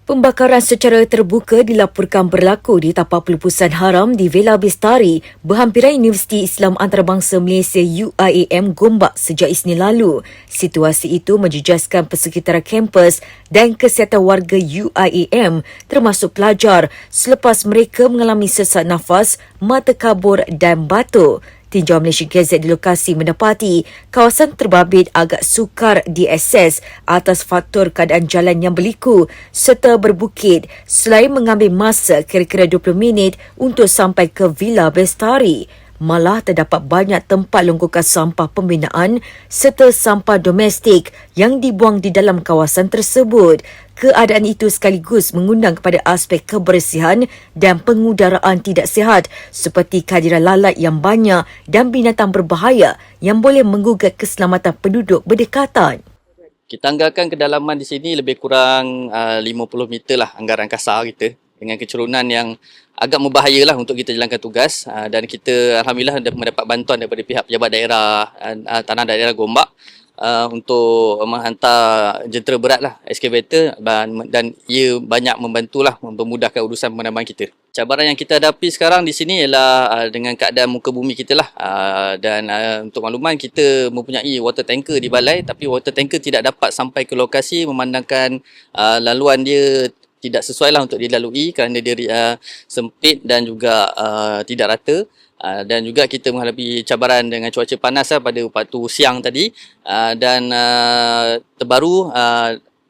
Pembakaran secara terbuka dilaporkan berlaku di tapak pelepasan haram di Villa Bestari, berhampiran Universiti Islam Antarabangsa Malaysia UIAM Gombak sejak Isnin lalu. Situasi itu menjejaskan persekitaran kampus dan kesihatan warga UIAM termasuk pelajar selepas mereka mengalami sesak nafas, mata kabur dan batuk. Tinjau Malaysia Gazette di lokasi mendapati kawasan terbabit agak sukar diakses atas faktor keadaan jalan yang berliku serta berbukit selain mengambil masa kira-kira 20 minit untuk sampai ke Villa Bestari. Malah terdapat banyak tempat longgokan sampah pembinaan serta sampah domestik yang dibuang di dalam kawasan tersebut. Keadaan itu sekaligus mengundang kepada aspek kebersihan dan pengudaraan tidak sihat seperti kehadiran lalat yang banyak dan binatang berbahaya yang boleh menggugat keselamatan penduduk berdekatan. Kita anggarkan kedalaman di sini lebih kurang 50 meter lah anggaran kasar kita, dengan kecerunan yang agak membahayalah untuk kita jalankan tugas, dan kita alhamdulillah mendapat bantuan daripada pihak pejabat daerah tanah daerah Gombak untuk menghantar jentera berat lah, excavator, dan ia banyak membantulah memudahkan urusan pemadaman kita. Cabaran yang kita hadapi sekarang di sini ialah dengan keadaan muka bumi kita lah, dan untuk makluman kita mempunyai water tanker di balai, tapi water tanker tidak dapat sampai ke lokasi memandangkan laluan dia tidak sesuai lah untuk dilalui kerana dia sempit dan juga tidak rata. Dan juga kita menghadapi cabaran dengan cuaca panas pada waktu siang tadi, dan terbaru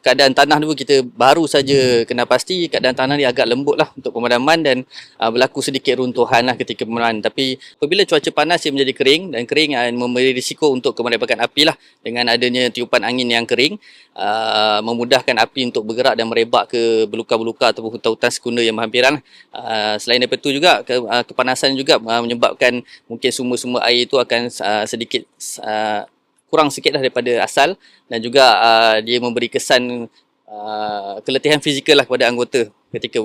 keadaan tanah dulu kita baru saja kena pasti keadaan tanah ni agak lembut lah untuk pemadaman, dan berlaku sedikit runtuhan lah ketika pemadaman. Tapi apabila cuaca panas ia menjadi kering, dan kering memberi risiko untuk kemadaman api lah dengan adanya tiupan angin yang kering, memudahkan api untuk bergerak dan merebak ke beluka-beluka atau hutan-hutan sekunder yang berhampiran. Selain daripada itu juga kepanasan juga menyebabkan mungkin sumber-sumber air itu akan sedikit kurang sikitlah daripada asal, dan juga dia memberi kesan keletihan fizikal lah kepada anggota ketika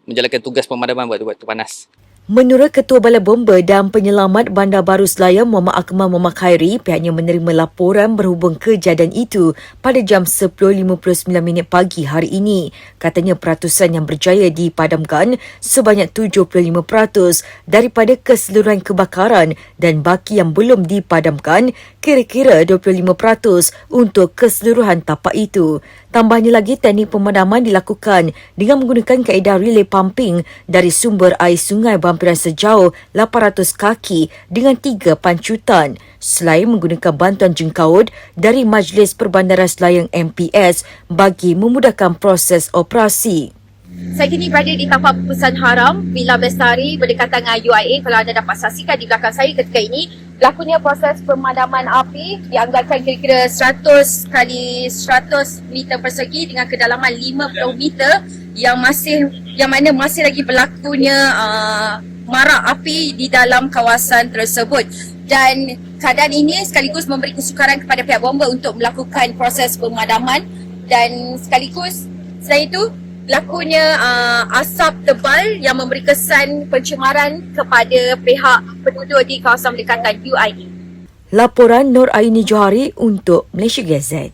menjalankan tugas pemadaman waktu panas. Menurut Ketua Balai Bomba dan Penyelamat Bandar Baru Selayar Muhammad Akmal Muhammad Khairi, pihaknya menerima laporan berhubung kejadian itu pada jam 10.59 pagi hari ini. Katanya peratusan yang berjaya dipadamkan sebanyak 75% daripada keseluruhan kebakaran, dan baki yang belum dipadamkan kira-kira 25% untuk keseluruhan tapak itu. Tambahnya lagi, teknik pemadaman dilakukan dengan menggunakan kaedah relay pumping dari sumber air sungai berhampiran sejauh 800 kaki dengan 3 pancutan, selain menggunakan bantuan jengkaut dari Majlis Perbandaran Selayang MPS bagi memudahkan proses operasi. Saya kini berada di tapak pelepasan haram Villa Bestari berdekatan dengan UIA. Kalau anda dapat saksikan di belakang saya ketika ini, berlakunya proses pemadaman api dianggarkan kira-kira 100 kali 100 meter persegi dengan kedalaman 50 meter yang mana masih lagi berlakunya marak api di dalam kawasan tersebut. Dan keadaan ini sekaligus memberi kesukaran kepada pihak bomba untuk melakukan proses pemadaman, dan sekaligus selain itu berlakunya asap tebal yang memberi kesan pencemaran kepada pihak penduduk di kawasan berdekatan UIA. Laporan Nur Aini Johari untuk Malaysia Gazette.